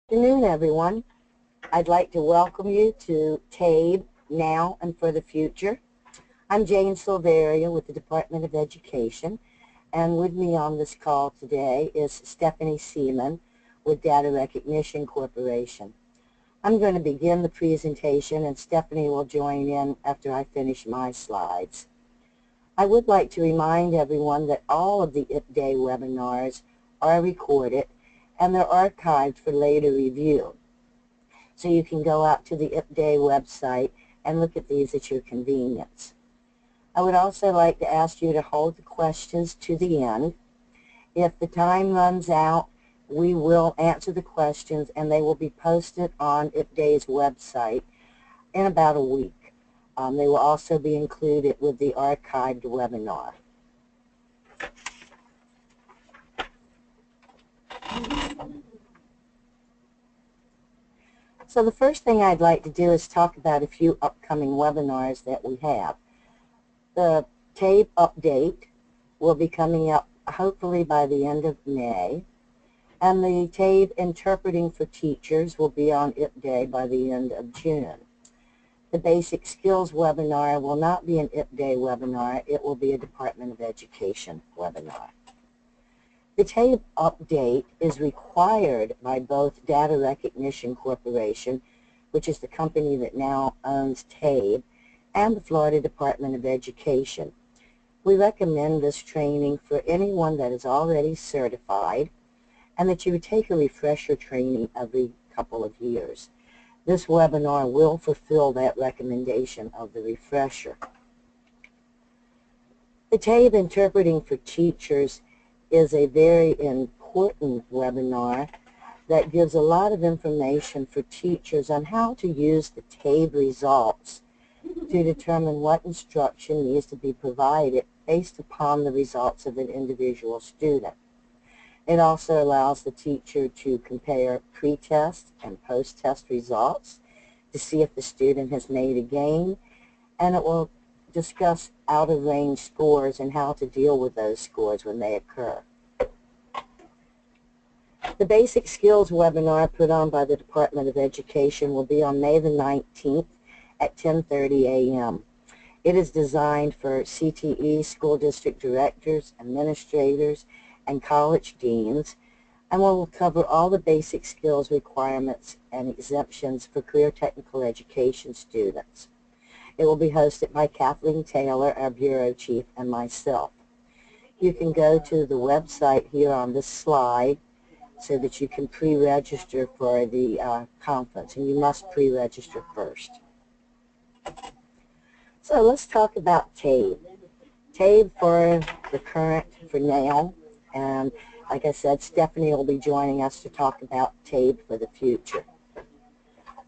Good afternoon, everyone. I'd like to welcome you to TABE, Now and for the Future. I'm Jane Silveria with the Department of Education, and with me on this call today is Stephanie Seaman with Data Recognition Corporation. I'm going to begin the presentation, and Stephanie will join in after I finish my slides. I would like to remind everyone that all of the IP Day webinars are recorded and they're archived for later review. So you can go out to the IP Day website and look at these at your convenience. I would also like to ask you to hold the questions to the end. If the time runs out, we will answer the questions and they will be posted on IP Day's website in about a week. They will also be included with the archived webinar. So the first thing I'd like to do is talk about a few upcoming webinars that we have. The TABE update will be coming up hopefully by the end of May, and the TABE Interpreting for Teachers will be on IP Day by the end of June. The Basic Skills webinar will not be an IP Day webinar, it will be a Department of Education webinar. The TABE update is required by both Data Recognition Corporation, which is the company that now owns TABE, and the Florida Department of Education. We recommend this training for anyone that is already certified and that you would take a refresher training every couple of years. This webinar will fulfill that recommendation of the refresher. The TABE Interpreting for Teachers is a very important webinar that gives a lot of information for teachers on how to use the TABE results to determine what instruction needs to be provided based upon the results of an individual student. It also allows the teacher to compare pre-test and post-test results to see if the student has made a gain, and it will discuss out-of-range scores and how to deal with those scores when they occur. The Basic Skills webinar put on by the Department of Education will be on May the 19th at 10:30 a.m. It is designed for CTE, school district directors, administrators, and college deans, and will cover all the basic skills requirements and exemptions for career technical education students. It will be hosted by Kathleen Taylor, our Bureau Chief, and myself. You can go to the website here on this slide so that you can pre-register for the conference, and you must pre-register first. So let's talk about TABE. TABE for now, and like I said, Stephanie will be joining us to talk about TABE for the future.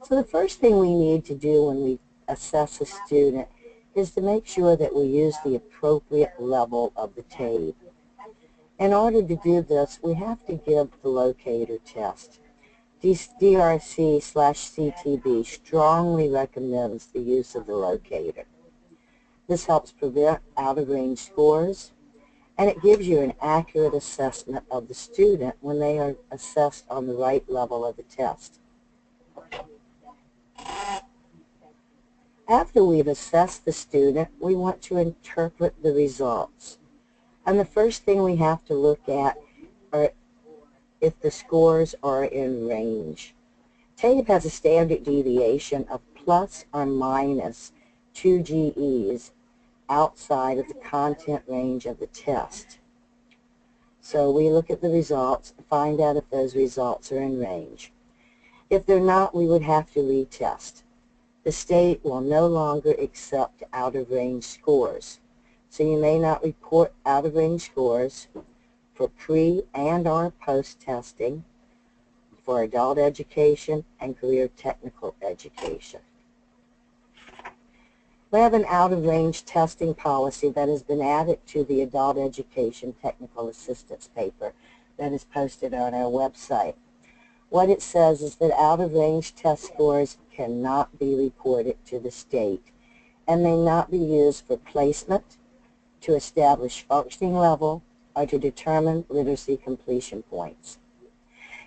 So the first thing we need to do when we assess a student is to make sure that we use the appropriate level of the TABE. In order to do this, we have to give the locator test. DRC/CTB strongly recommends the use of the locator. This helps prevent out-of-range scores, and it gives you an accurate assessment of the student when they are assessed on the right level of the test. After we've assessed the student, we want to interpret the results. And the first thing we have to look at are if the scores are in range. TABE has a standard deviation of plus or minus 2 GEs outside of the content range of the test. So we look at the results, find out if those results are in range. If they're not, we would have to retest. The state will no longer accept out-of-range scores. So you may not report out-of-range scores for pre- and or post-testing for adult education and career technical education. We have an out-of-range testing policy that has been added to the Adult Education Technical Assistance paper that is posted on our website. What it says is that out-of-range test scores cannot be reported to the state and may not be used for placement, to establish functioning level, or to determine literacy completion points.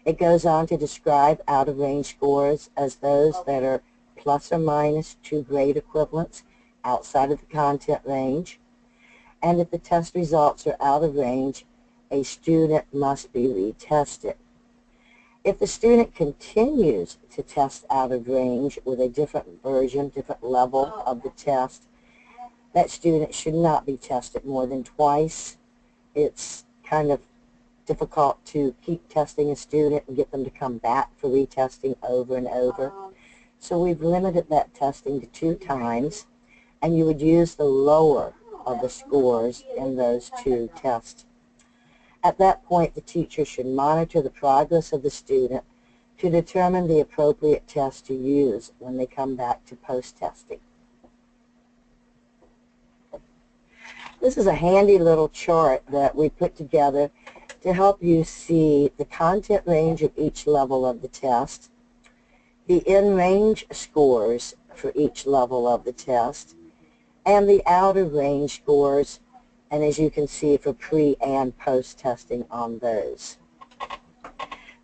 It goes on to describe out-of-range scores as those that are plus or minus 2 grade equivalents outside of the content range. And if the test results are out of range, a student must be retested. If the student continues to test out of range with a different version, different level of the test, that student should not be tested more than twice. It's kind of difficult to keep testing a student and get them to come back for retesting over and over. So we've limited that testing to 2 times, and you would use the lower of the scores in those 2 tests. At that point, the teacher should monitor the progress of the student to determine the appropriate test to use when they come back to post-testing. This is a handy little chart that we put together to help you see the content range of each level of the test, the in-range scores for each level of the test, and the out-of-range scores, and as you can see, for pre- and post-testing on those.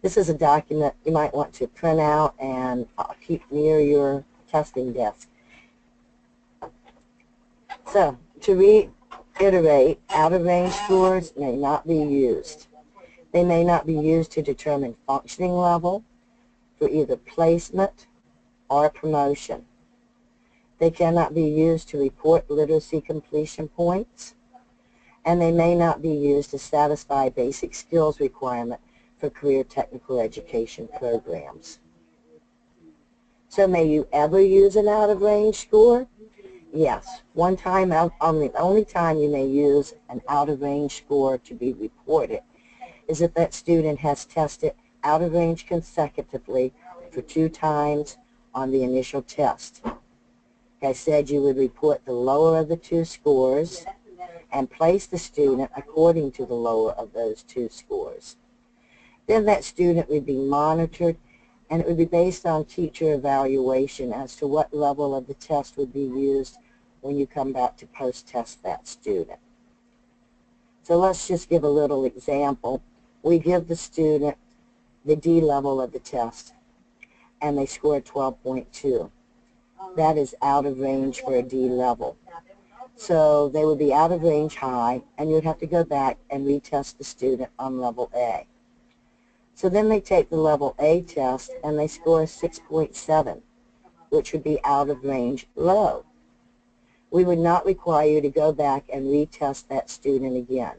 This is a document you might want to print out and keep near your testing desk. So, to reiterate, out-of-range scores may not be used. They may not be used to determine functioning level for either placement or promotion. They cannot be used to report literacy completion points, and they may not be used to satisfy basic skills requirement for career technical education programs. So may you ever use an out-of-range score? Yes. One time, the only time you may use an out-of-range score to be reported is if that student has tested out of range consecutively for 2 times on the initial test. Like I said, you would report the lower of the 2 scores and place the student according to the lower of those 2 scores. Then that student would be monitored, and it would be based on teacher evaluation as to what level of the test would be used when you come back to post-test that student. So let's just give a little example. We give the student the D level of the test, and they score 12.2. That is out of range for a D level. So they would be out of range high, and you'd have to go back and retest the student on level A. So then they take the level A test, and they score 6.7, which would be out of range low. We would not require you to go back and retest that student again.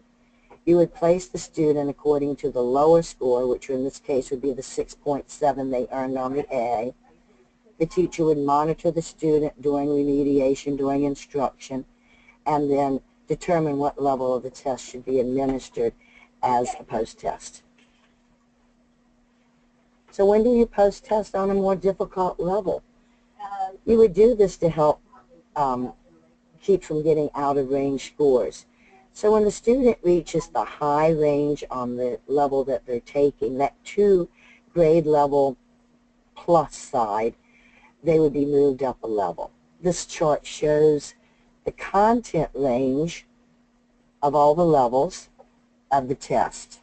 You would place the student according to the lower score, which in this case would be the 6.7 they earned on the A. The teacher would monitor the student during remediation, during instruction, and then determine what level of the test should be administered as a post-test. So when do you post-test on a more difficult level? You would do this to help keep from getting out-of-range scores. So when the student reaches the high range on the level that they're taking, that 2 grade level plus side, they would be moved up a level. This chart shows the content range of all the levels of the test.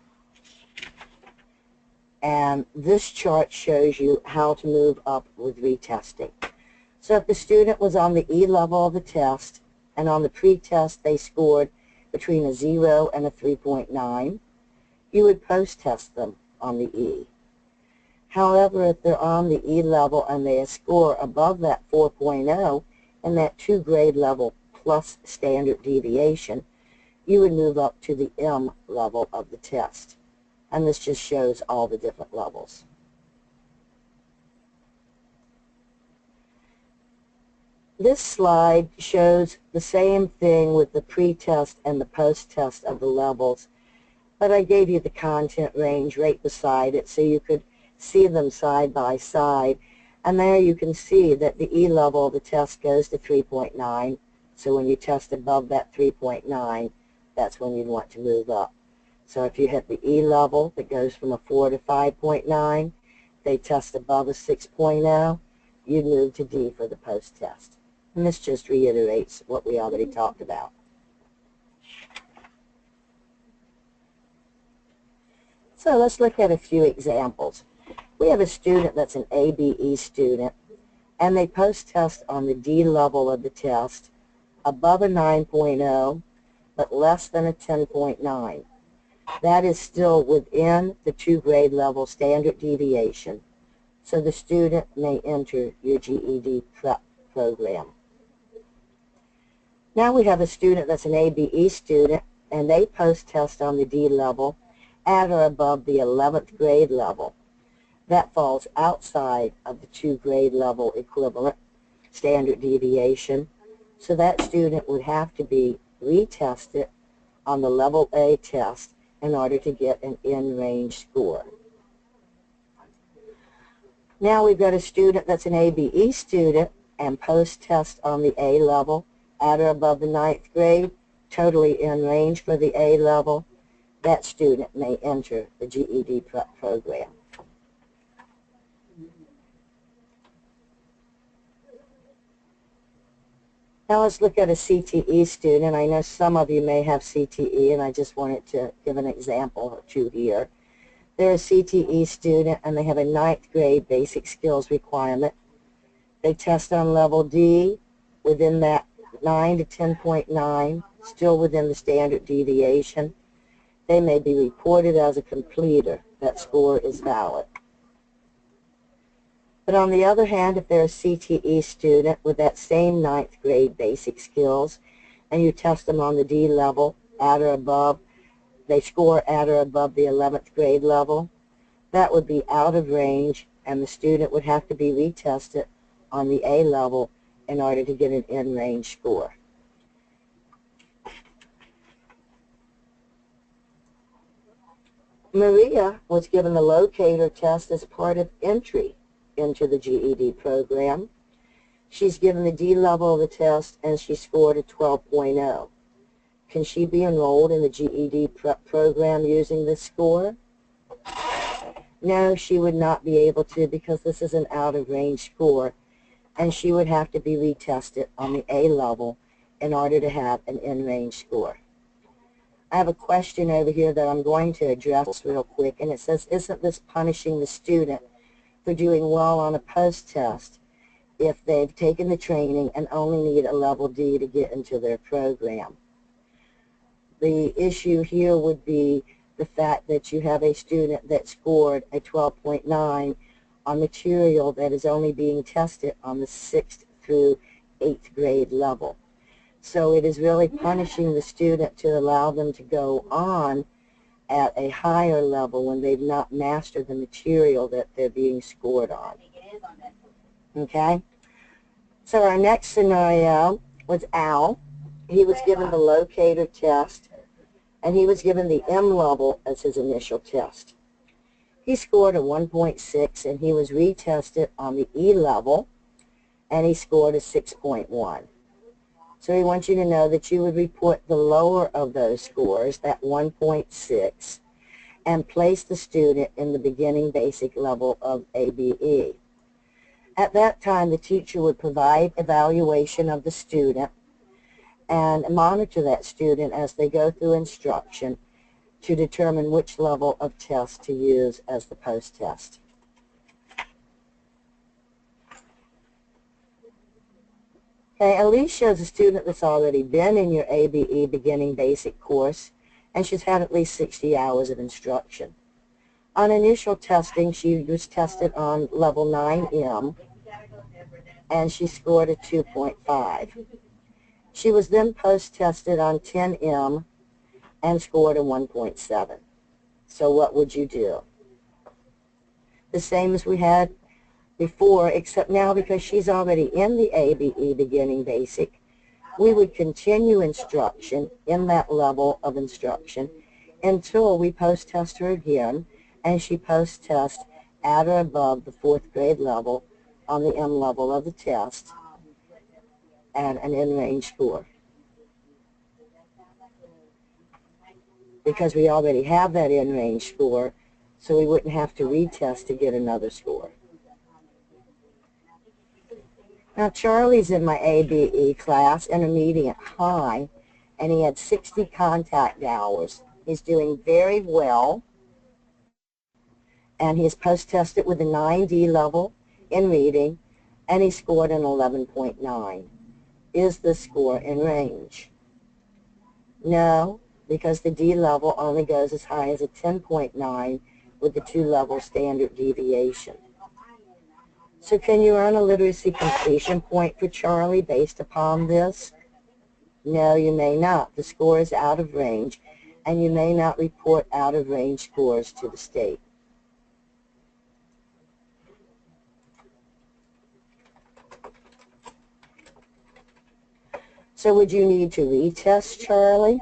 And this chart shows you how to move up with retesting. So if the student was on the E level of the test, and on the pre-test they scored between a 0 and a 3.9, you would post-test them on the E. However, if they're on the E level and they score above that 4.0 and that 2 grade level plus standard deviation, you would move up to the M level of the test. And this just shows all the different levels. This slide shows the same thing with the pre-test and the post-test of the levels, but I gave you the content range right beside it so you could see them side by side. And there you can see that the E level of the test goes to 3.9, so when you test above that 3.9, that's when you'd want to move up. So if you hit the E level that goes from a 4 to 5.9, they test above a 6.0, you'd move to D for the post-test. And this just reiterates what we already talked about. So let's look at a few examples. We have a student that's an ABE student, and they post-test on the D level of the test, above a 9.0, but less than a 10.9. That is still within the 2 grade level standard deviation, so the student may enter your GED prep program. Now we have a student that's an ABE student, and they post-test on the D level at or above the 11th grade level. That falls outside of the 2 grade level equivalent standard deviation, so that student would have to be retested on the level A test in order to get an in-range score. Now we've got a student that's an ABE student and post-test on the A level at or above the 9th grade, totally in range for the A level. That student may enter the GED prep program. Now let's look at a CTE student. I know some of you may have CTE, and I just wanted to give an example or two here. They're a CTE student, and they have a 9th grade basic skills requirement. They test on level D within that 9 to 10.9, still within the standard deviation. They may be reported as a completer. That score is valid. But on the other hand, if they're a CTE student with that same 9th grade basic skills, and you test them on the D level at or above, they score at or above the 11th grade level, that would be out of range, and the student would have to be retested on the A level in order to get an in-range score. Maria was given the locator test as part of entry into the GED program. She's given the D level of the test, and she scored a 12.0. Can she be enrolled in the GED prep program using this score? No, she would not be able to, because this is an out-of-range score, and she would have to be retested on the A level in order to have an in-range score. I have a question over here that I'm going to address real quick, and it says, isn't this punishing the student for doing well on a post-test if they've taken the training and only need a level D to get into their program? The issue here would be the fact that you have a student that scored a 12.9 on material that is only being tested on the 6th through 8th grade level. So it is really punishing the student to allow them to go on at a higher level when they've not mastered the material that they're being scored on. Okay? So our next scenario was Al. He was given the locator test, and he was given the M level as his initial test. He scored a 1.6, and he was retested on the E level, and he scored a 6.1. So we want you to know that you would report the lower of those scores, that 1.6, and place the student in the beginning basic level of ABE. At that time, the teacher would provide evaluation of the student and monitor that student as they go through instruction to determine which level of test to use as the post-test. Okay, Alicia is a student that's already been in your ABE beginning basic course, and she's had at least 60 hours of instruction. On initial testing, she was tested on level 9M, and she scored a 2.5. She was then post-tested on 10M and scored a 1.7. So what would you do? The same as we had before, except now because she's already in the ABE beginning basic, we would continue instruction in that level of instruction until we post-test her again, and she post-tests at or above the 4th grade level on the M level of the test and an in-range score. Because we already have that in-range score, so we wouldn't have to retest to get another score. Now, Charlie's in my ABE class, intermediate high, and he had 60 contact hours. He's doing very well. and he is post-tested with a 9D level in reading, and he scored an 11.9. Is the score in range? No, because the D level only goes as high as a 10.9 with the 2-level standard deviation. So can you earn a literacy completion point for Charlie based upon this? No, you may not. The score is out of range, and you may not report out-of-range scores to the state. So would you need to retest Charlie?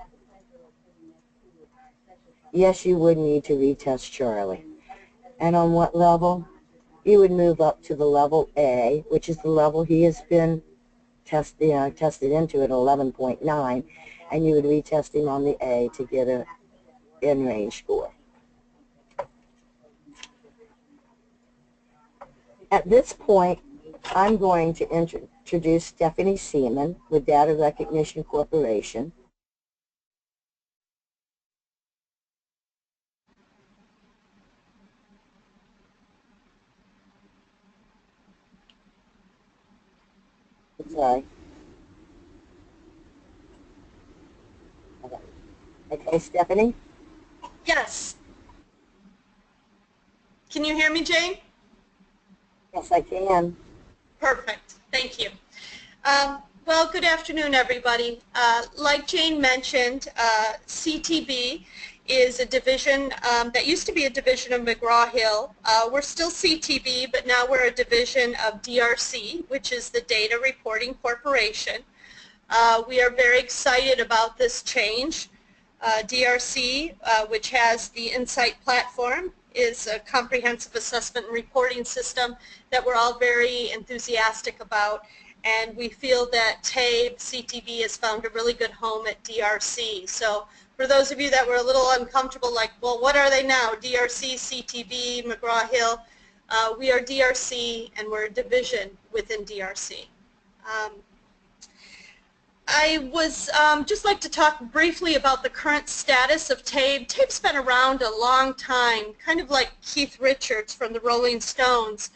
Yes, you would need to retest Charlie. And on what level? You would move up to the level A, which is the level he has been tested into at 11.9, and you would retest him on the A to get an in-range score. At this point, I'm going to introduce Stephanie Seaman with Data Recognition Corporation. Sorry. Okay, Stephanie? Yes. Can you hear me, Jane? Yes, I can. Perfect. Thank you. Well, good afternoon, everybody. Like Jane mentioned, CTB is a division that used to be a division of McGraw-Hill. We're still CTB, but now we're a division of DRC, which is the Data Reporting Corporation. We are very excited about this change. DRC, which has the Insight platform, is a comprehensive assessment and reporting system that we're all very enthusiastic about, and we feel that TABE, CTB, has found a really good home at DRC. So for those of you that were a little uncomfortable, like, well, what are they now? DRC, CTB, McGraw-Hill. We are DRC, and we're a division within DRC. I was just like to talk briefly about the current status of TABE. TABE's been around a long time, kind of like Keith Richards from the Rolling Stones.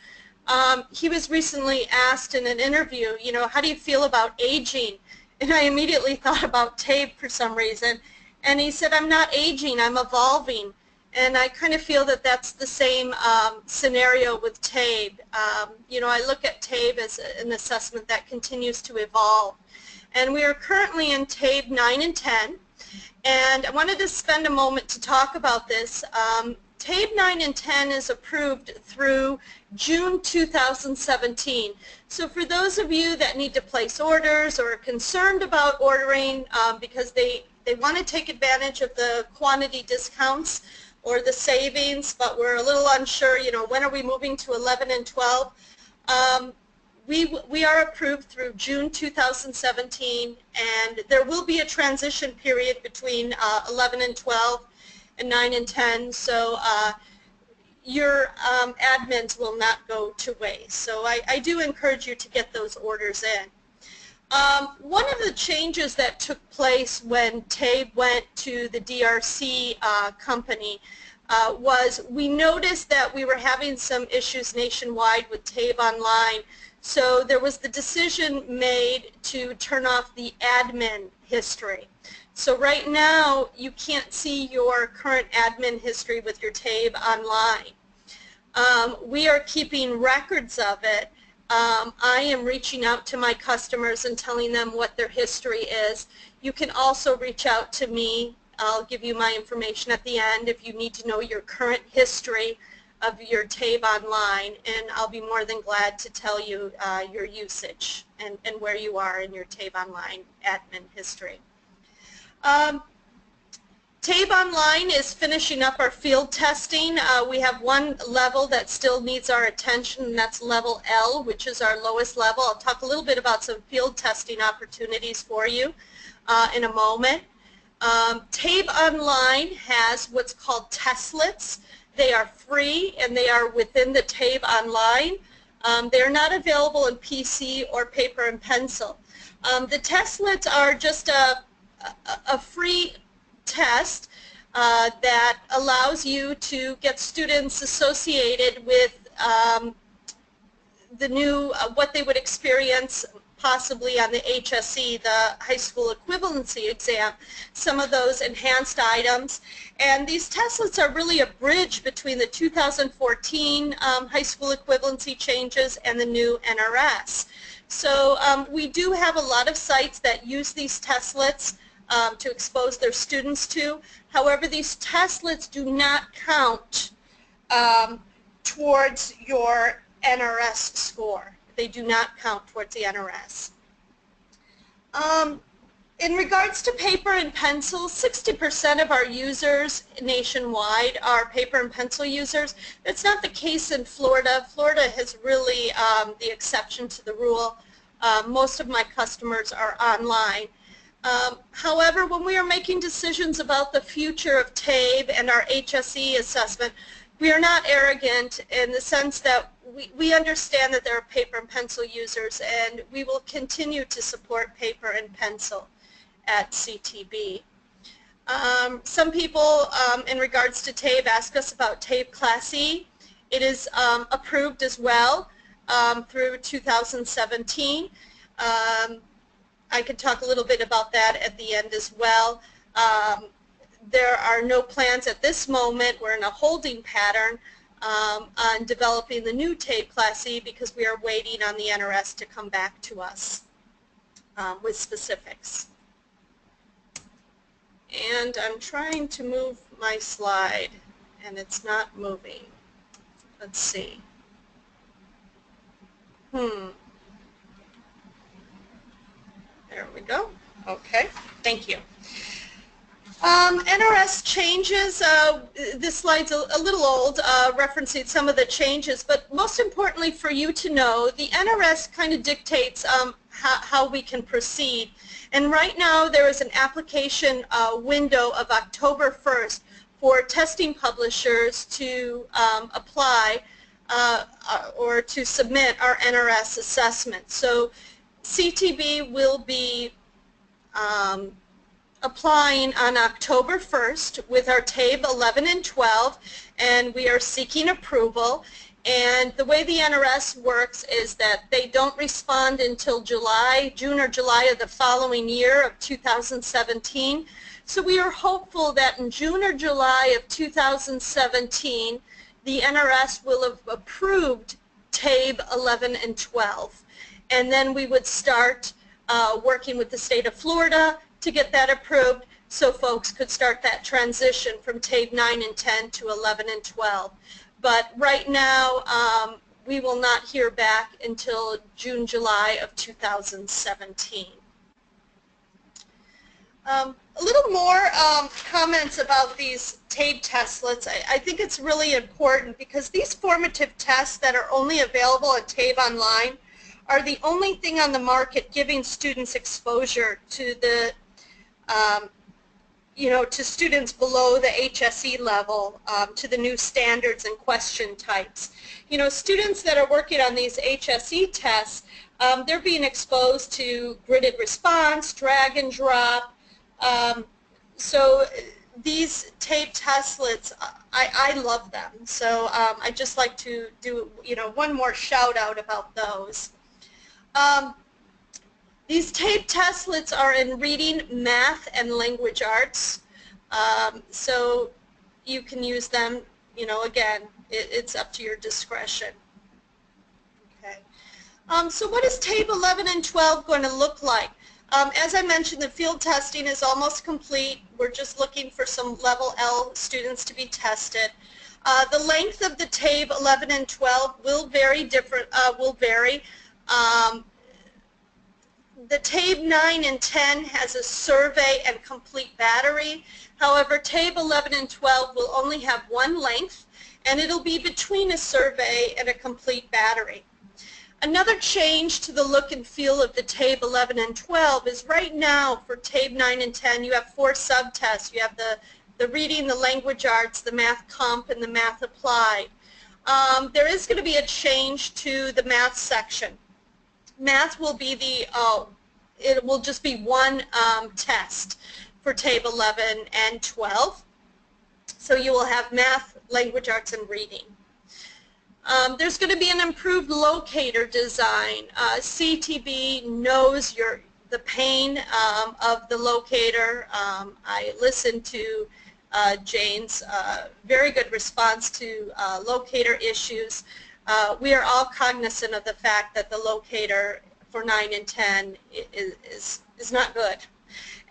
He was recently asked in an interview, you know, how do you feel about aging? And I immediately thought about TABE for some reason. And he said, I'm not aging, I'm evolving. And I kind of feel that that's the same scenario with TABE. You know, I look at TABE as an assessment that continues to evolve. And we are currently in TABE 9 and 10, and I wanted to spend a moment to talk about this. TABE 9 and 10 is approved through June 2017. So for those of you that need to place orders or are concerned about ordering because they want to take advantage of the quantity discounts or the savings, but we're a little unsure, you know, when are we moving to 11 and 12? We are approved through June 2017, and there will be a transition period between 11 and 12 and 9 and 10, so your admins will not go to waste. So I do encourage you to get those orders in. One of the changes that took place when TABE went to the DRC company was we noticed that we were having some issues nationwide with TABE Online. So there was the decision made to turn off the admin history. So right now you can't see your current admin history with your TABE Online. We are keeping records of it. I am reaching out to my customers and telling them what their history is. You can also reach out to me. I'll give you my information at the end if you need to know your current history of your TABE Online, and I'll be more than glad to tell you your usage and where you are in your TABE Online admin history. TABE Online is finishing up our field testing. We have one level that still needs our attention, and that's level L, which is our lowest level. I'll talk a little bit about some field testing opportunities for you in a moment. TABE Online has what's called testlets. They are free and they are within the TABE Online. They are not available in PC or paper and pencil. The testlets are just a free test that allows you to get students associated with the new, what they would experience possibly on the HSE, the high school equivalency exam, some of those enhanced items. And these testlets are really a bridge between the 2014 high school equivalency changes and the new NRS. So we do have a lot of sites that use these testlets to expose their students to. However, these testlets do not count towards your NRS score. They do not count towards the NRS. In regards to paper and pencil, 60% of our users nationwide are paper and pencil users. That's not the case in Florida. Florida has really the exception to the rule. Most of my customers are online. However, when we are making decisions about the future of TABE and our HSE assessment, we are not arrogant in the sense that we understand that there are paper and pencil users, and we will continue to support paper and pencil at CTB. Some people, in regards to TABE, ask us about TABE Class E. It is approved as well through 2017. I could talk a little bit about that at the end as well. There are no plans at this moment. We're in a holding pattern on developing the new TABE Class E because we are waiting on the NRS to come back to us with specifics. And I'm trying to move my slide, and it's not moving. Let's see. There we go. Okay, thank you. NRS changes, this slide's a little old, referencing some of the changes, but most importantly for you to know, the NRS kind of dictates how we can proceed. And right now there is an application window of October 1st for testing publishers to apply or to submit our NRS assessment. So CTB will be applying on October 1st with our TABE 11 and 12, and we are seeking approval. And the way the NRS works is that they don't respond until June or July of the following year of 2017. So we are hopeful that in June or July of 2017, the NRS will have approved TABE 11 and 12. And then we would start working with the state of Florida to get that approved so folks could start that transition from TABE 9 and 10 to 11 and 12. But right now, we will not hear back until June, July of 2017. A little more comments about these TABE testlets. I think it's really important because these formative tests that are only available at TABE Online are the only thing on the market giving students exposure to the to students below the HSE level, to the new standards and question types. Students that are working on these HSE tests, they're being exposed to gridded response, drag and drop. So these TABE testlets, I love them. So I'd just like to do one more shout out about those. These TABE testlets are in reading, math, and language arts. So you can use them, again, it's up to your discretion. Okay. So what is TABE 11 and 12 going to look like? As I mentioned, the field testing is almost complete. We're just looking for some level L students to be tested. The length of the TABE 11 and 12 will vary. The TABE 9 and 10 has a survey and complete battery. However, TABE 11 and 12 will only have one length, and it'll be between a survey and a complete battery. Another change to the look and feel of the TABE 11 and 12 is right now for TABE 9 and 10 you have 4 subtests. You have the reading, the language arts, the math comp, and the math applied. There is going to be a change to the math section. Math will be it will just be one test for TABE 11 and 12. So you will have math, language arts, and reading. There's going to be an improved locator design. CTB knows the pain of the locator. I listened to Jane's very good response to locator issues. We are all cognizant of the fact that the locator for 9 and 10 is not good.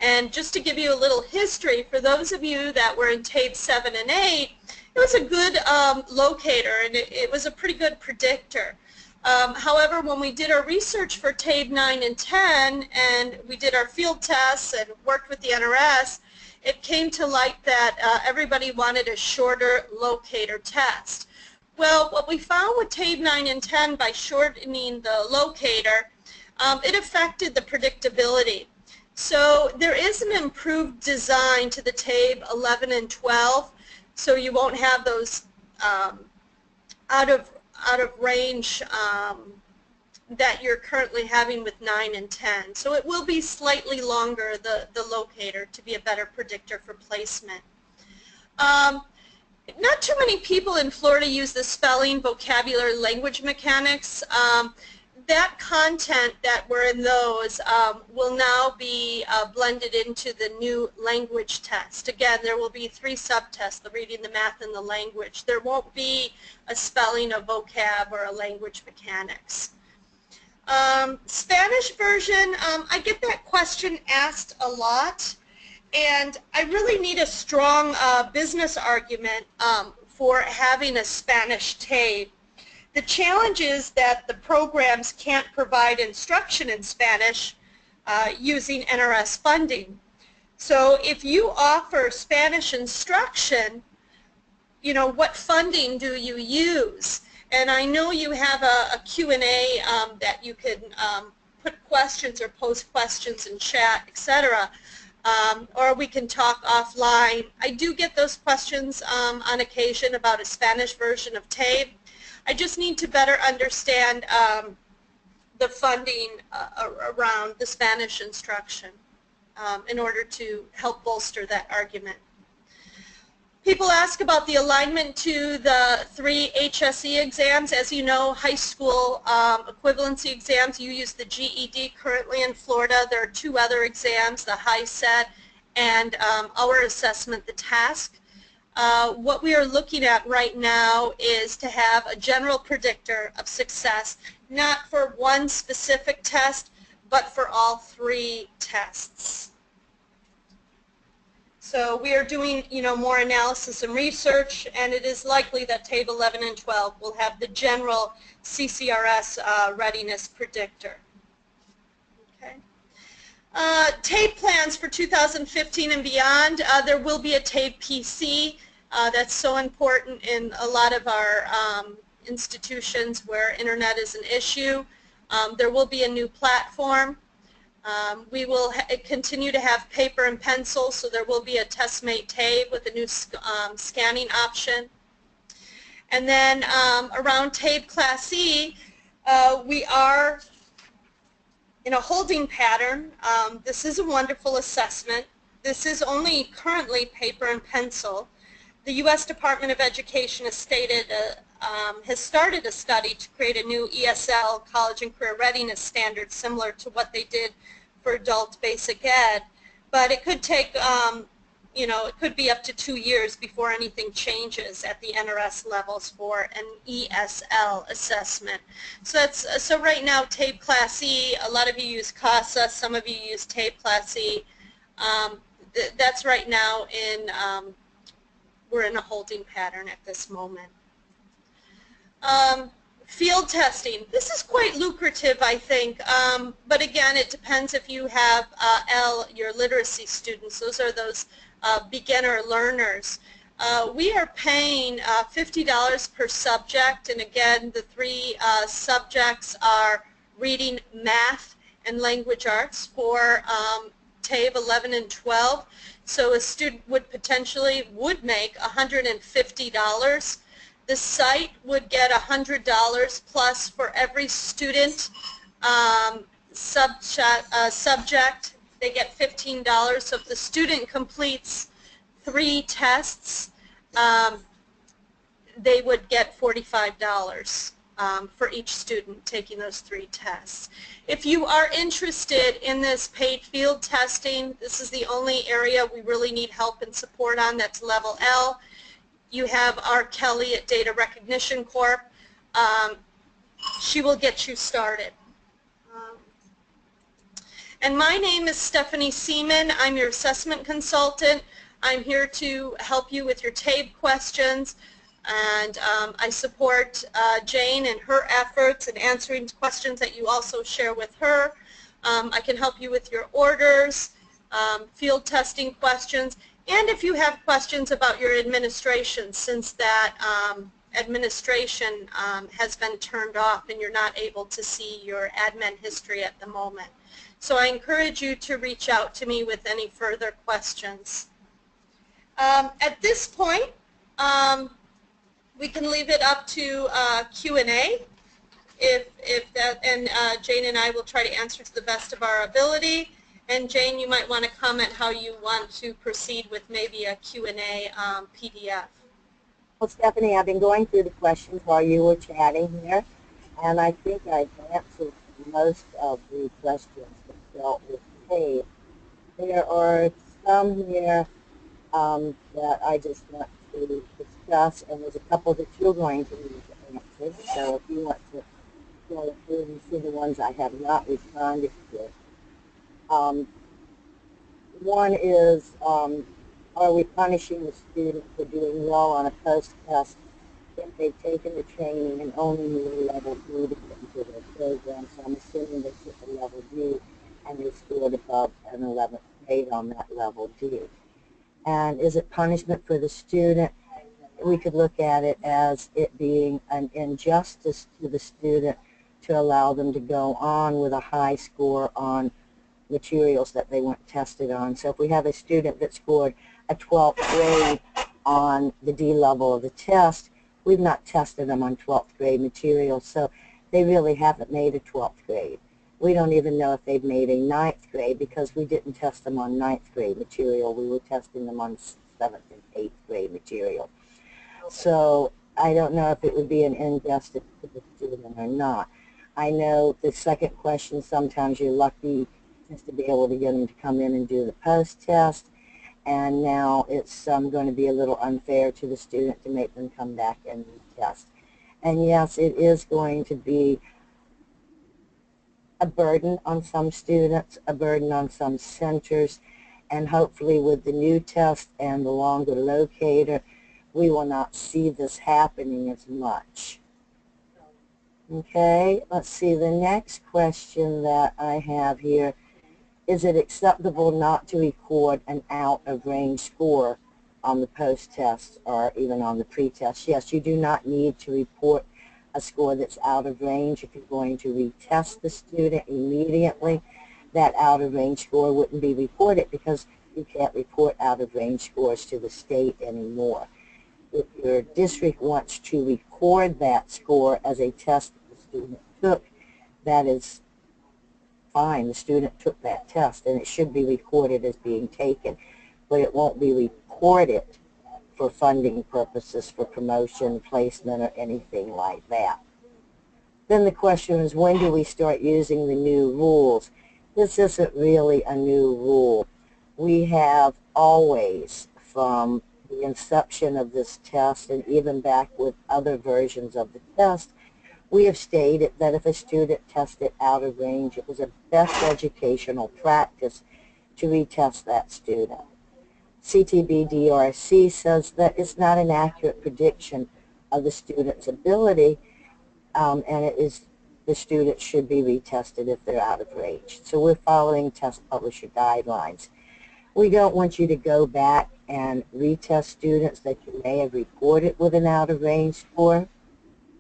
And just to give you a little history, for those of you that were in TABE 7 and 8, it was a good locator, and it was a pretty good predictor. However, when we did our research for TABE 9 and 10, and we did our field tests and worked with the NRS, it came to light that everybody wanted a shorter locator test. Well, what we found with TABE 9 and 10, by shortening the locator, it affected the predictability. So there is an improved design to the TABE 11 and 12, so you won't have those out of range that you're currently having with 9 and 10. So it will be slightly longer, the locator, to be a better predictor for placement. Not too many people in Florida use the spelling, vocabulary, language mechanics. That content that were in those will now be blended into the new language test. Again, there will be 3 subtests, the reading, the math, and the language. There won't be a spelling, a vocab, or a language mechanics. Spanish version, I get that question asked a lot, and I really need a strong business argument for having a Spanish TABE. The challenge is that the programs can't provide instruction in Spanish using NRS funding. So if you offer Spanish instruction, you know, what funding do you use? And I know you have a Q&A that you can put questions or post questions in chat, etc. Or we can talk offline. I do get those questions on occasion about a Spanish version of TABE. I just need to better understand the funding around the Spanish instruction in order to help bolster that argument. People ask about the alignment to the 3 HSE exams. As you know, high school equivalency exams, you use the GED currently in Florida. There are 2 other exams, the HiSET and our assessment, the TASC. What we are looking at right now is to have a general predictor of success, not for one specific test, but for all 3 tests. So we are doing, you know, more analysis and research, and it is likely that TABE 11 and 12 will have the general CCRS readiness predictor. Okay. TABE plans for 2015 and beyond. There will be a TABE PC. That's so important in a lot of our institutions where internet is an issue. There will be a new platform. We will continue to have paper and pencil, so there will be a TestMate TABE with a new scanning option. And then around TABE Class E, we are in a holding pattern. This is a wonderful assessment. This is only currently paper and pencil. The U.S. Department of Education has started a study to create a new ESL, College and Career Readiness standard, similar to what they did for adult basic ed. But it could take, you know, it could be up to 2 years before anything changes at the NRS levels for an ESL assessment. So right now, TABE Class E, a lot of you use CASA, some of you use TABE Class E. That's right now in we're in a holding pattern at this moment. Field testing. This is quite lucrative, I think, but again, it depends if you have your literacy students. Those are those beginner learners. We are paying $50 per subject, and again, the 3 subjects are reading, math, and language arts for TABE 11 and 12. So a student would potentially make $150. The site would get $100 plus for every student subject. They get $15. So if the student completes 3 tests, they would get $45 for each student taking those 3 tests. If you are interested in this paid field testing, this is the only area we really need help and support on. That's level L. You have our Kelly at Data Recognition Corp. She will get you started. And my name is Stephanie Seaman. I'm your assessment consultant. I'm here to help you with your TABE questions, and I support Jane in her efforts in answering questions that you also share with her. I can help you with your orders, field testing questions, and if you have questions about your administration, since that administration has been turned off and you're not able to see your admin history at the moment. So I encourage you to reach out to me with any further questions. At this point, we can leave it up to Q&A, if that, and Jane and I will try to answer to the best of our ability. And Jane, you might want to comment how you want to proceed with maybe a Q&A PDF. Well, Stephanie, I've been going through the questions while you were chatting here, and I think I've answered most of the questions that dealt with TABE. There are some here that I just want to discuss, and there's a couple that you're going to need to answer. So if you want to go through and see the ones I have not responded to. One is, are we punishing the student for doing well on a post-test if they've taken the training and only need a level B to get into their program? So I'm assuming they took a level D and they scored above an 11th grade on that level D. And is it punishment for the student? We could look at it as it being an injustice to the student to allow them to go on with a high score on materials that they weren't tested on. So if we have a student that scored a 12th grade on the D level of the test, we've not tested them on 12th grade material, so they really haven't made a 12th grade. We don't even know if they've made a 9th grade because we didn't test them on 9th grade material. We were testing them on 7th and 8th grade material. So I don't know if it would be an injustice to the student or not. I know the second question, sometimes you're lucky just to be able to get them to come in and do the post-test, and now it's going to be a little unfair to the student to make them come back and retest. And yes, it is going to be a burden on some students, a burden on some centers, and hopefully with the new test and the longer locator, we will not see this happening as much. Okay, let's see, the next question that I have here, is it acceptable not to record an out-of-range score on the post-test or even on the pre-test? Yes, you do not need to report a score that's out of range. If you're going to retest the student immediately, that out-of-range score wouldn't be reported because you can't report out-of-range scores to the state anymore. If your district wants to record that score as a test that the student took, that is fine. The student took that test and it should be recorded as being taken, but it won't be reported for funding purposes, for promotion, placement, or anything like that. Then the question is, when do we start using the new rules? This isn't really a new rule. We have always, from the inception of this test and even back with other versions of the test, we have stated that if a student tested out of range, it was a best educational practice to retest that student. CTB-DRC says that it's not an accurate prediction of the student's ability, and it is the student should be retested if they're out of range. So we're following test publisher guidelines. We don't want you to go back and retest students that you may have reported with an out of range score.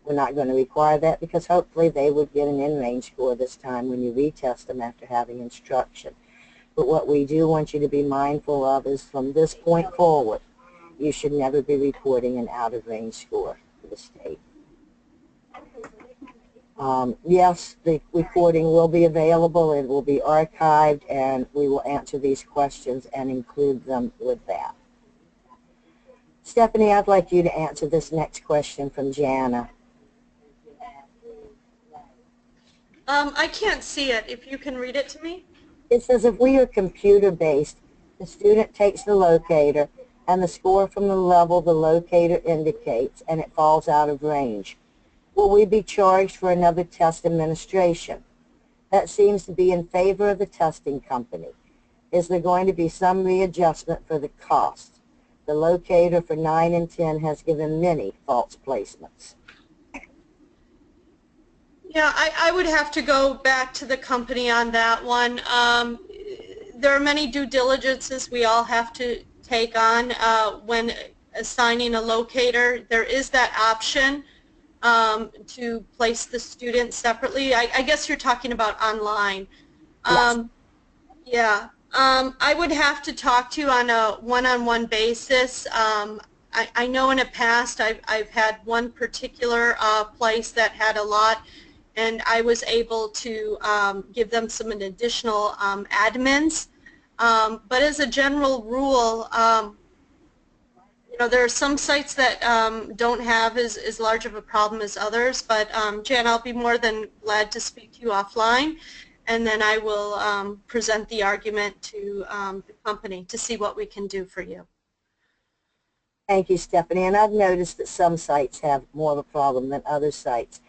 We're not going to require that because hopefully they would get an in-range score this time when you retest them after having instruction. But what we do want you to be mindful of is from this point forward, you should never be reporting an out-of-range score to the state. Yes, the recording will be available. It will be archived, and we will answer these questions and include them with that. Stephanie, I'd like you to answer this next question from Jana. I can't see it. If you can read it to me. It says if we are computer-based, the student takes the locator and the score from the level the locator indicates and it falls out of range. Will we be charged for another test administration? That seems to be in favor of the testing company. Is there going to be some readjustment for the cost? The locator for 9 and 10 has given many false placements. Yeah, I would have to go back to the company on that one. There are many due diligences we all have to take on when assigning a locator. There is that option to place the student separately. I guess you're talking about online. Yes. Yeah. I would have to talk to you on a one-on-one basis. I know in the past I've had one particular place that had a lot, and I was able to give them some additional admins. But as a general rule, you know, there are some sites that don't have as large of a problem as others. But Jan, I'll be more than glad to speak to you offline, and then I will present the argument to the company to see what we can do for you. Thank you, Stephanie. And I've noticed that some sites have more of a problem than other sites.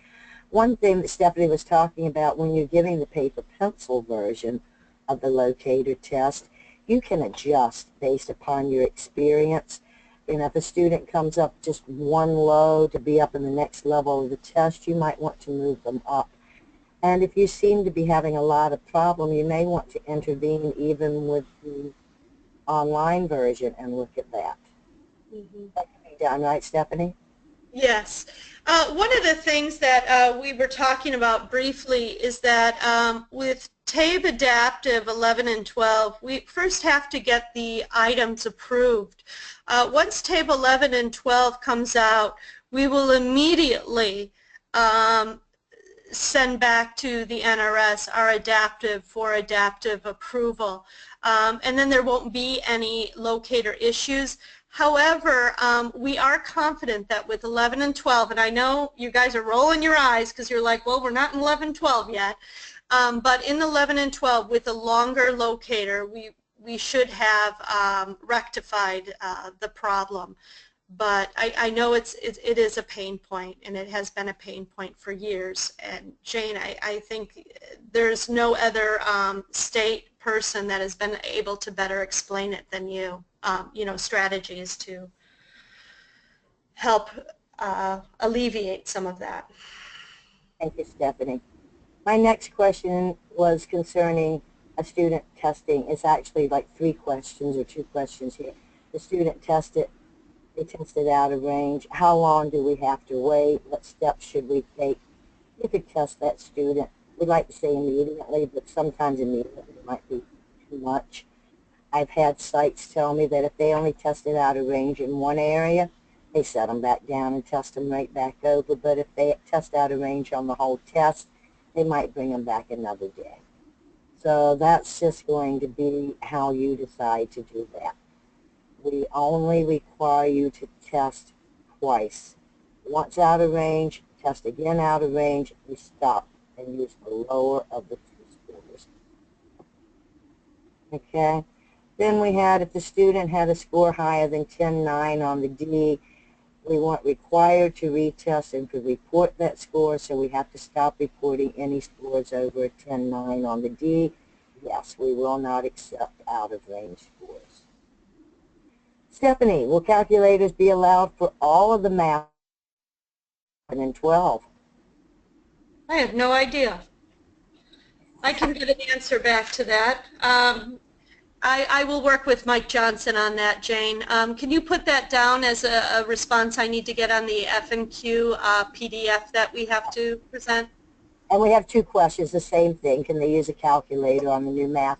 One thing that Stephanie was talking about, when you're giving the paper pencil version of the locator test, you can adjust based upon your experience. You know, if a student comes up just one low to be up in the next level of the test, you might want to move them up. And if you seem to be having a lot of problem, you may want to intervene even with the online version and look at that. Mm-hmm. That can be done, right, Stephanie? Yes. One of the things that we were talking about briefly is that with TABE Adaptive 11 and 12, we first have to get the items approved. Once TABE 11 and 12 comes out, we will immediately send back to the NRS our adaptive for adaptive approval. And then there won't be any locator issues. However, we are confident that with 11 and 12, and I know you guys are rolling your eyes because you're like, well, we're not in 11 and 12 yet, but in 11 and 12 with a longer locator, we should have rectified the problem. But I know it is a pain point, and it has been a pain point for years. And Jane, I think there's no other state person that has been able to better explain it than you. You know, strategies to help alleviate some of that. Thank you, Stephanie. My next question was concerning a student testing. It's actually like 3 questions or 2 questions here. The student tested, they tested out of range. How long do we have to wait? What steps should we take? You could test that student. We'd like to say immediately, but sometimes immediately might be too much. I've had sites tell me that if they only tested out of range in one area, they set them back down and test them right back over. But if they test out of range on the whole test, they might bring them back another day. So that's just going to be how you decide to do that. We only require you to test twice. Once out of range, test again out of range, we stop and use the lower of the 2 scores. Okay? Then we had, if the student had a score higher than 10.9 on the D, we weren't required to retest and to report that score, so we have to stop reporting any scores over a 10.9 on the D. Yes, we will not accept out-of-range scores. Stephanie, will calculators be allowed for all of the math in 12? I have no idea. I can get an answer back to that. I will work with Mike Johnson on that, Jane. Can you put that down as a response I need to get on the F&Q PDF that we have to present? And we have 2 questions, the same thing. Can they use a calculator on the new math?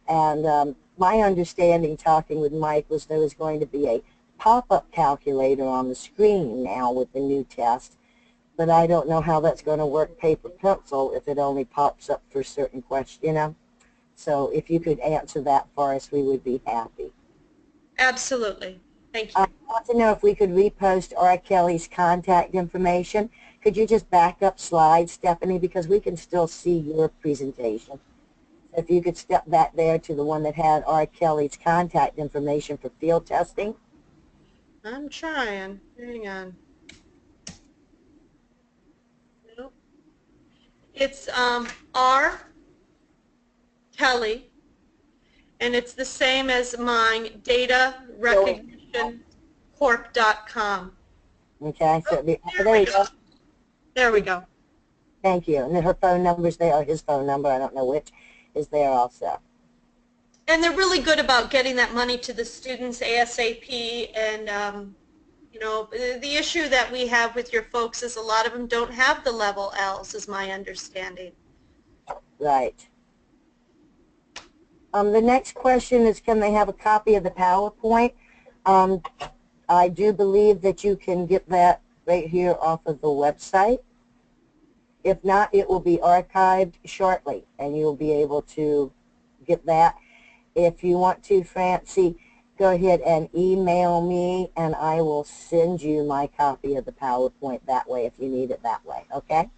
And my understanding, talking with Mike, was there was going to be a pop-up calculator on the screen now with the new test. But I don't know how that's going to work paper pencil if it only pops up for certain questions, you know. So if you could answer that for us, we would be happy. Absolutely. Thank you. I want to know if we could repost R. Kelly's contact information. Could you just back up slides, Stephanie, because we can still see your presentation. If you could step back there to the one that had R. Kelly's contact information for field testing. I'm trying. Hang on. Nope. It's R. Kelly, and it's the same as mine, datarecognitioncorp.com. Okay, so There we go. There we go. Thank you. And then her phone number's there, or his phone number, I don't know which, is there also. And they're really good about getting that money to the students ASAP. And, you know, the issue that we have with your folks is a lot of them don't have the level L's, is my understanding. Right. The next question is, can they have a copy of the PowerPoint? I do believe that you can get that right here off of the website. If not, it will be archived shortly, and you'll be able to get that. If you want to, Francie, go ahead and email me, and I will send you my copy of the PowerPoint that way if you need it that way, okay?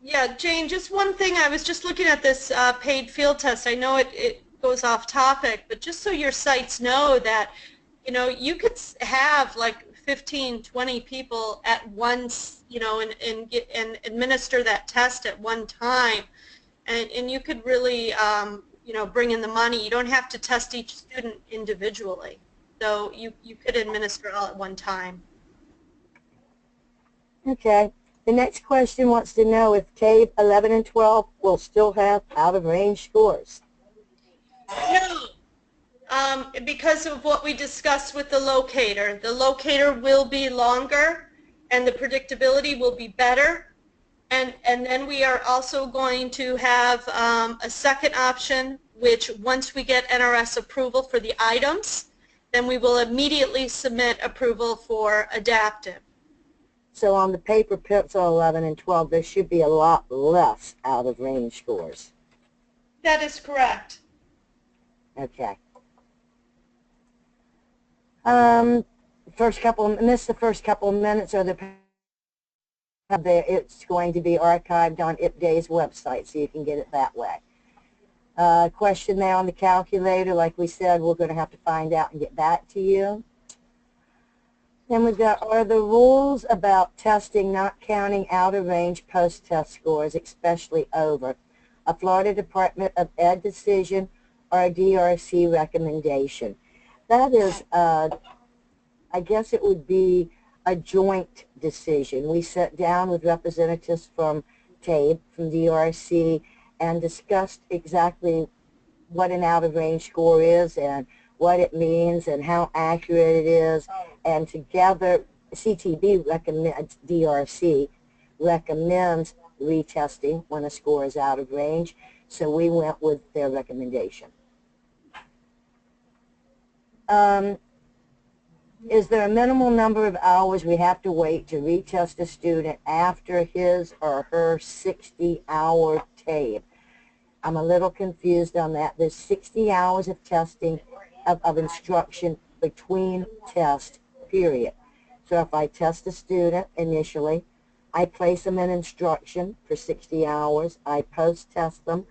Yeah, Jane, just one thing. I was just looking at this paid field test. I know it goes off topic, but just so your sites know that, you know, you could have like 15, 20 people at once, you know, and administer that test at one time. And you could really, you know, bring in the money. You don't have to test each student individually. So you could administer all at one time. Okay. The next question wants to know if TABE 11 and 12 will still have out-of-range scores. No, because of what we discussed with the locator. The locator will be longer and the predictability will be better. And then we are also going to have a second option, which once we get NRS approval for the items, then we will immediately submit approval for adaptive. So on the paper pencil 11 and 12, there should be a lot less out-of-range scores. That is correct. Okay. Missed the first couple of minutes of it's going to be archived on IPDay's website, so you can get it that way. Question there on the calculator, like we said, we're going to have to find out and get back to you. Then we've got, are the rules about testing not counting out-of-range post-test scores, especially over a Florida Department of Ed decision or a DRC recommendation? That is, I guess it would be a joint decision. We sat down with representatives from TABE, from DRC, and discussed exactly what an out-of-range score is and what it means and how accurate it is. And together, CTB recommends, DRC recommends retesting when a score is out of range. So we went with their recommendation. Is there a minimal number of hours we have to wait to retest a student after his or her 60-hour TABE? I'm a little confused on that. There's 60 hours of testing, of instruction between tests, period. So if I test a student initially, I place them in instruction for 60 hours, I post-test them,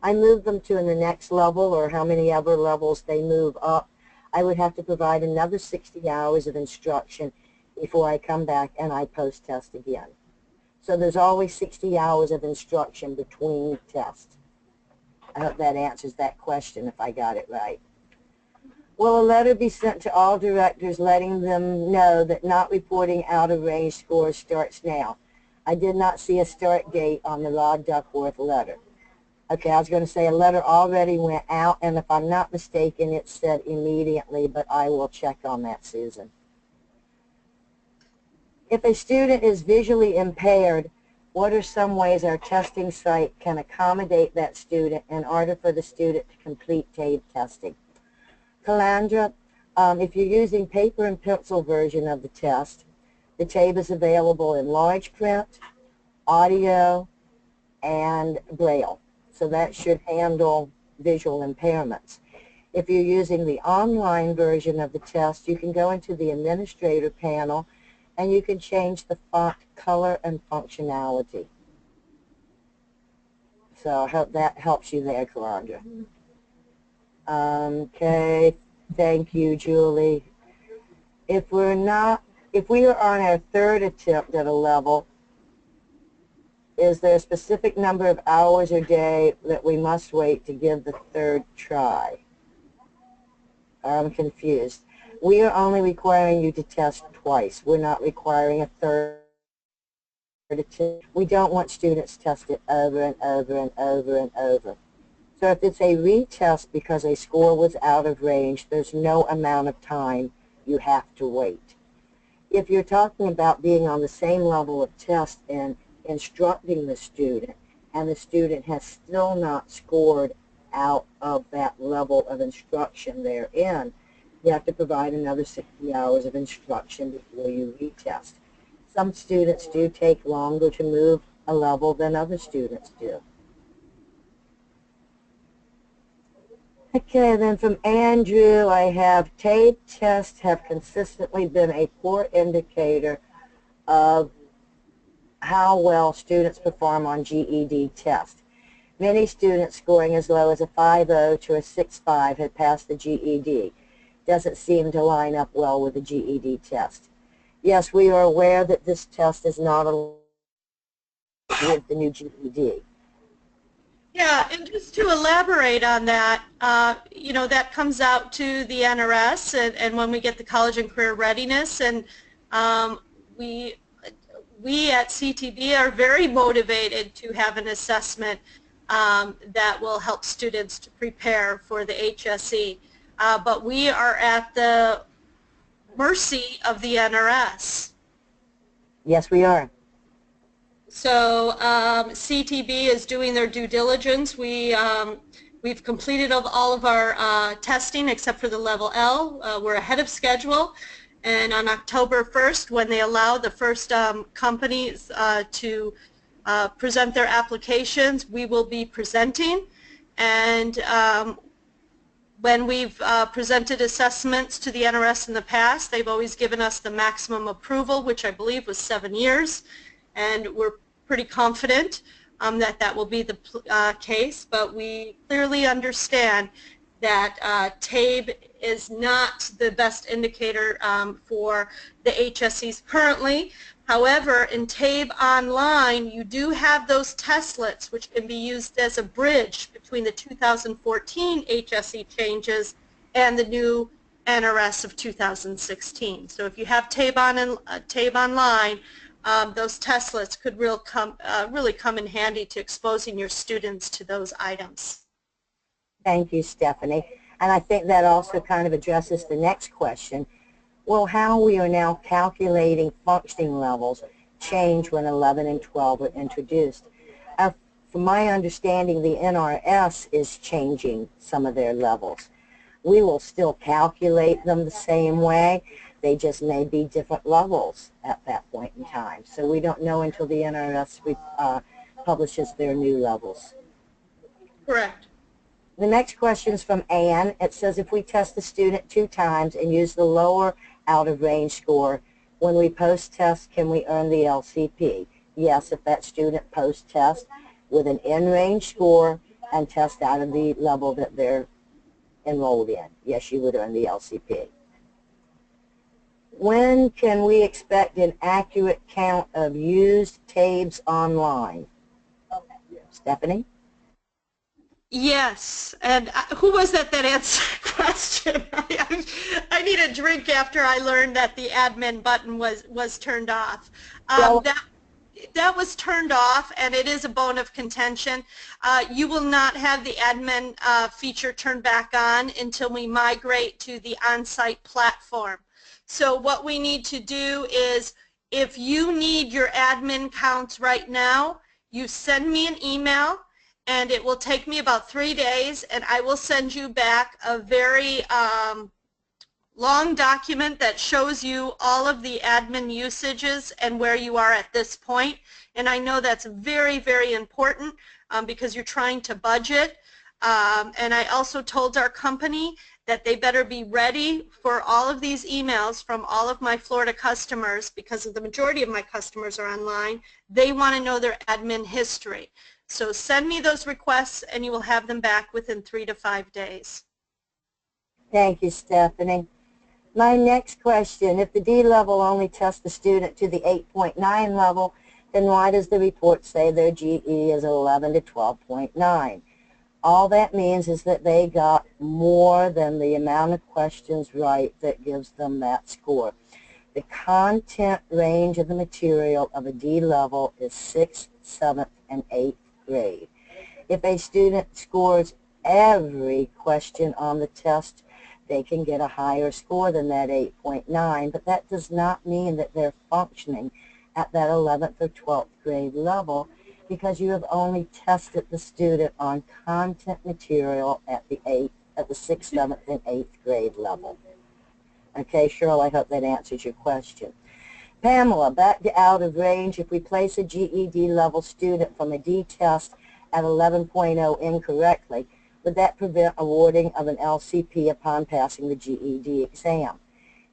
I move them to the next level or how many other levels they move up, I would have to provide another 60 hours of instruction before I come back and I post-test again. So there's always 60 hours of instruction between tests. I hope that answers that question if I got it right. Will a letter be sent to all directors letting them know that not reporting out-of-range scores starts now? I did not see a start date on the Rod Duckworth letter. Okay, I was going to say a letter already went out, and if I'm not mistaken, it said immediately, but I will check on that, Susan. If a student is visually impaired, what are some ways our testing site can accommodate that student in order for the student to complete TABE testing? Calandra, if you're using paper and pencil version of the test, the TABE is available in large print, audio, and Braille. So that should handle visual impairments. If you're using the online version of the test, you can go into the administrator panel and you can change the font color and functionality. So I hope that helps you there, Calandra. Okay, thank you, Julie. If we are on our third attempt at a level, is there a specific number of hours a day that we must wait to give the third try? I'm confused. We are only requiring you to test twice. We're not requiring a third attempt. We don't want students tested over and over and over and over. So if it's a retest because a score was out of range, there's no amount of time you have to wait. If you're talking about being on the same level of test and instructing the student, and the student has still not scored out of that level of instruction they're in, you have to provide another 60 hours of instruction before you retest. Some students do take longer to move a level than other students do. Okay, then from Andrew, I have TABE tests have consistently been a poor indicator of how well students perform on GED tests. Many students scoring as low as a 5.0 to a 6.5 had passed the GED. Doesn't seem to line up well with the GED test. Yes, we are aware that this test is not aligned with the new GED. Yeah, and just to elaborate on that, you know, that comes out to the NRS and when we get the college and career readiness, and we at CTB are very motivated to have an assessment that will help students to prepare for the HSE. But we are at the mercy of the NRS. Yes, we are. So CTB is doing their due diligence. We've completed all of our testing except for the level L. We're ahead of schedule. And on October 1st, when they allow the first companies to present their applications, we will be presenting. And when we've presented assessments to the NRS in the past, they've always given us the maximum approval, which I believe was 7 years. And we're pretty confident that that will be the case, but we clearly understand that TABE is not the best indicator for the HSEs currently. However, in TABE Online, you do have those testlets which can be used as a bridge between the 2014 HSE changes and the new NRS of 2016. So if you have TABE Online, those testlets could really come in handy to exposing your students to those items. Thank you, Stephanie. And I think that also kind of addresses the next question. Well, how we are now calculating functioning levels change when 11 and 12 were introduced. From my understanding, the NRS is changing some of their levels. We will still calculate them the same way. They just may be different levels at that point in time. So we don't know until the NRS publishes their new levels. Correct. The next question is from Anne. It says, if we test the student 2 times and use the lower out-of-range score, when we post-test, can we earn the LCP? Yes, if that student post-test with an in-range score and test out of the level that they're enrolled in. Yes, you would earn the LCP. When can we expect an accurate count of used TABEs online? Stephanie? Yes, and who was that answered the question? I need a drink after I learned that the admin button was turned off. That was turned off, and it is a bone of contention. You will not have the admin feature turned back on until we migrate to the on-site platform. So what we need to do is, if you need your admin counts right now, you send me an email, and it will take me about 3 days, and I will send you back a very long document that shows you all of the admin usages and where you are at this point. And I know that's very, very important because you're trying to budget. And I also told our company that they better be ready for all of these emails from all of my Florida customers, because the majority of my customers are online. They want to know their admin history. So send me those requests and you will have them back within 3 to 5 days. Thank you, Stephanie. My next question, if the D level only tests the student to the 8.9 level, then why does the report say their GE is 11 to 12.9? All that means is that they got more than the amount of questions right that gives them that score. The content range of the material of a D level is 6th, 7th, and 8th grade. If a student scores every question on the test, they can get a higher score than that 8.9, but that does not mean that they're functioning at that 11th or 12th grade level, because you have only tested the student on content material at the 6th, 7th, and 8th grade level. Okay, Cheryl, I hope that answers your question. Pamela, back to out of range. If we place a GED level student from a D test at 11.0 incorrectly, would that prevent awarding of an LCP upon passing the GED exam?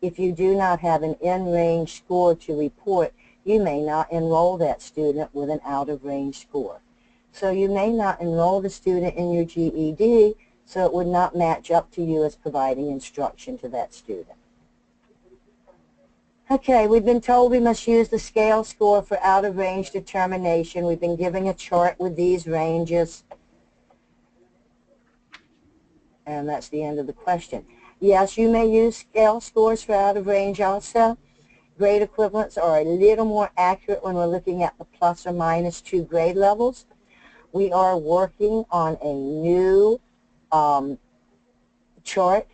If you do not have an in-range score to report, you may not enroll that student with an out-of-range score. So you may not enroll the student in your GED, so it would not match up to you as providing instruction to that student. Okay, we've been told we must use the scale score for out-of-range determination. We've been giving a chart with these ranges. And that's the end of the question. Yes, you may use scale scores for out-of-range also. Grade equivalents are a little more accurate when we're looking at the plus or minus 2 grade levels. We are working on a new chart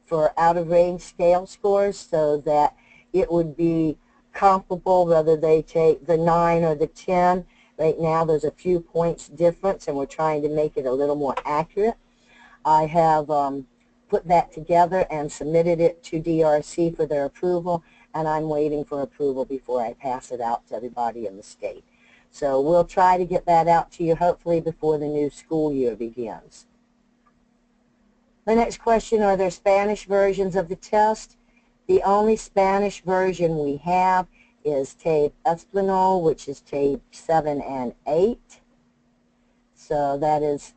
for out-of-range scale scores so that it would be comparable whether they take the 9 or the 10. Right now there's a few points difference, and we're trying to make it a little more accurate. I have put that together and submitted it to DRC for their approval, and I'm waiting for approval before I pass it out to everybody in the state. So we'll try to get that out to you hopefully before the new school year begins. The next question, are there Spanish versions of the test? The only Spanish version we have is TABE Esplanol, which is TABE 7 and 8. So that is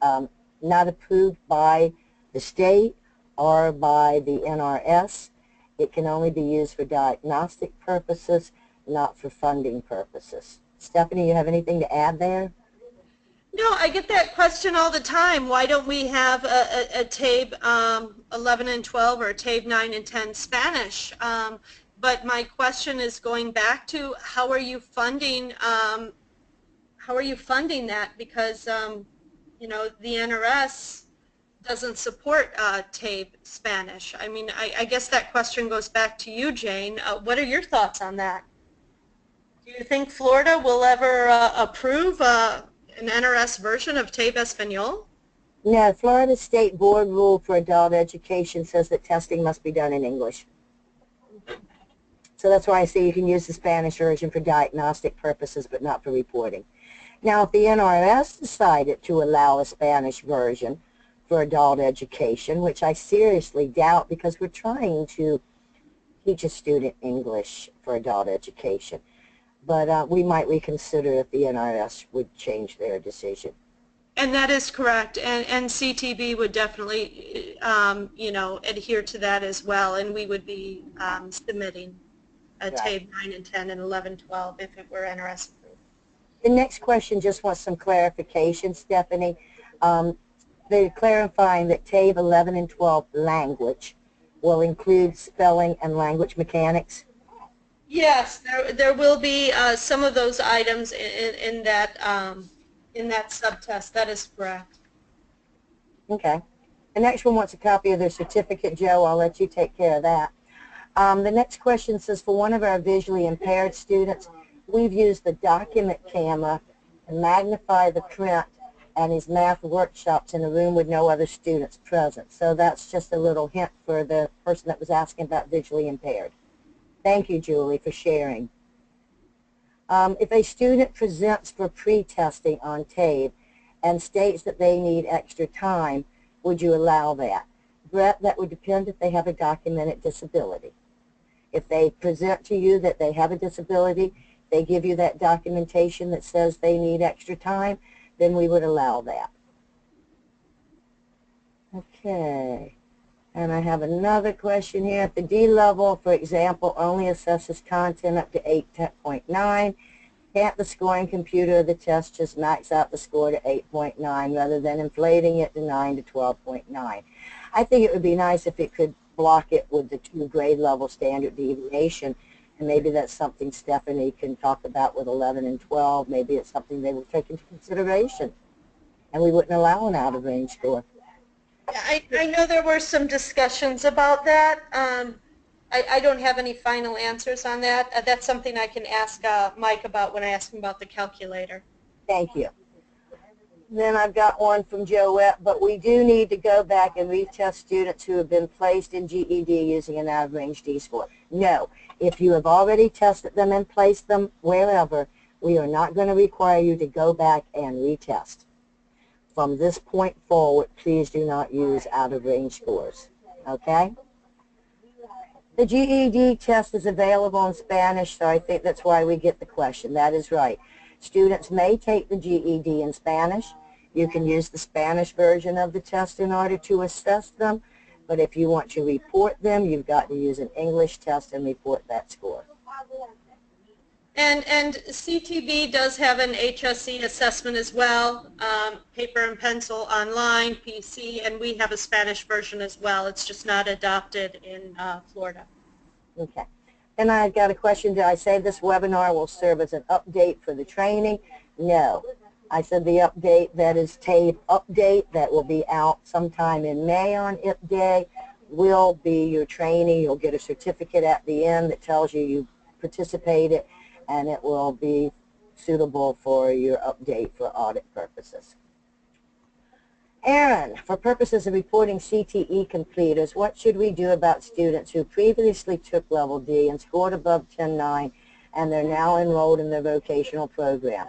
not approved by the state or by the NRS. It can only be used for diagnostic purposes, not for funding purposes. Stephanie, you have anything to add there? No, I get that question all the time. Why don't we have a TABE 11 and 12 or a TABE 9 and 10 Spanish? But my question is going back to how are you funding that? Because you know, the NRS doesn't support TABE Spanish. I mean, I guess that question goes back to you, Jane. What are your thoughts on that? Do you think Florida will ever approve an NRS version of TABE Espanol? No, Florida State Board rule for adult education says that testing must be done in English. So that's why I say you can use the Spanish version for diagnostic purposes, but not for reporting. Now, if the NRS decided to allow a Spanish version for adult education, which I seriously doubt because we're trying to teach a student English for adult education, but we might reconsider if the NRS would change their decision. And that is correct, and CTB would definitely, you know, adhere to that as well, and we would be submitting a TABE 9 and 10 and 11, 12 if it were NRS approved. The next question just wants some clarification, Stephanie. They're clarifying that TABE 11 and 12 language will include spelling and language mechanics. Yes, there will be some of those items in that subtest. That is correct. Okay. The next one wants a copy of their certificate. Joe, I'll let you take care of that. The next question says, for one of our visually impaired students, we've used the document camera to magnify the print and his math workshops in a room with no other students present. So that's just a little hint for the person that was asking about visually impaired. Thank you, Julie, for sharing. If a student presents for pre-testing on TABE and states that they need extra time, would you allow that? Brett, that would depend if they have a documented disability. If they present to you that they have a disability, they give you that documentation that says they need extra time, then we would allow that. Okay. And I have another question here. If the D level, for example, only assesses content up to 8.9, can't the scoring computer of the test just max out the score to 8.9 rather than inflating it to 9 to 12.9? I think it would be nice if it could block it with the 2 grade level standard deviation, and maybe that's something Stephanie can talk about with 11 and 12. Maybe it's something they will take into consideration, and we wouldn't allow an out-of-range score. I know there were some discussions about that. I don't have any final answers on that. That's something I can ask Mike about when I ask him about the calculator. Thank you. Then I've got one from Joette, but we do need to go back and retest students who have been placed in GED using an out-of-range D-score. No, if you have already tested them and placed them wherever, we are not going to require you to go back and retest. From this point forward, please do not use out-of-range scores, okay? The GED test is available in Spanish, so I think that's why we get the question. That is right. Students may take the GED in Spanish. You can use the Spanish version of the test in order to assess them, but if you want to report them, you've got to use an English test and report that score. And CTB does have an HSE assessment as well, paper and pencil online, PC, and we have a Spanish version as well. It's just not adopted in Florida. Okay. And I've got a question. Did I say this webinar will serve as an update for the training? No. I said the update, that is TABE update, that will be out sometime in May on IP Day, will be your training. You'll get a certificate at the end that tells you participated, and it will be suitable for your update for audit purposes. Aaron, for purposes of reporting CTE completers, what should we do about students who previously took level D and scored above 10.9 and they're now enrolled in their vocational program?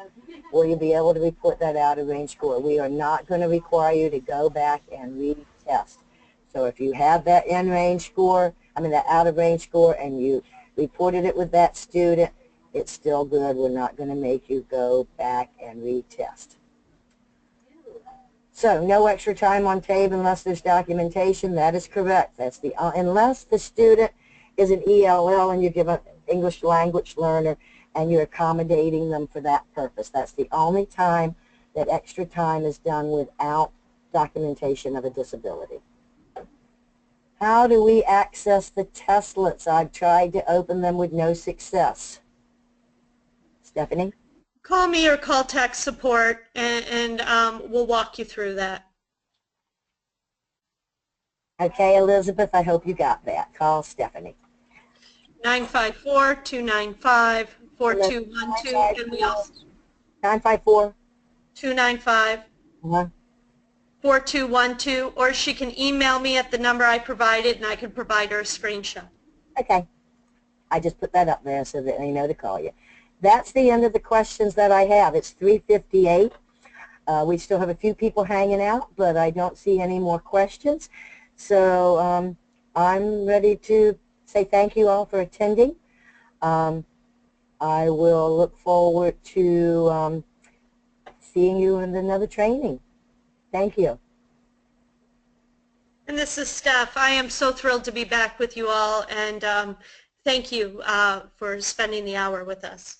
Will you be able to report that out-of-range score? We are not going to require you to go back and retest. So if you have that in-range score, that out-of-range score, and you reported it with that student, it's still good. We're not going to make you go back and retest. So no extra time on TABE unless there's documentation. That is correct. That's the unless the student is an ELL and you give an English language learner and you're accommodating them for that purpose. That's the only time that extra time is done without documentation of a disability. How do we access the testlets? I've tried to open them with no success. Stephanie? Call me or call tech support, and we'll walk you through that. Okay, Elizabeth, I hope you got that. Call Stephanie. 954-295-4212, and we also 954? 295-4212, or she can email me at the number I provided, and I can provide her a screenshot. Okay. I just put that up there so that they know to call you. That's the end of the questions that I have. It's 3:58. We still have a few people hanging out, but I don't see any more questions. So I'm ready to say thank you all for attending. I will look forward to seeing you in another training. Thank you. And this is Steph. I am so thrilled to be back with you all, and thank you for spending the hour with us.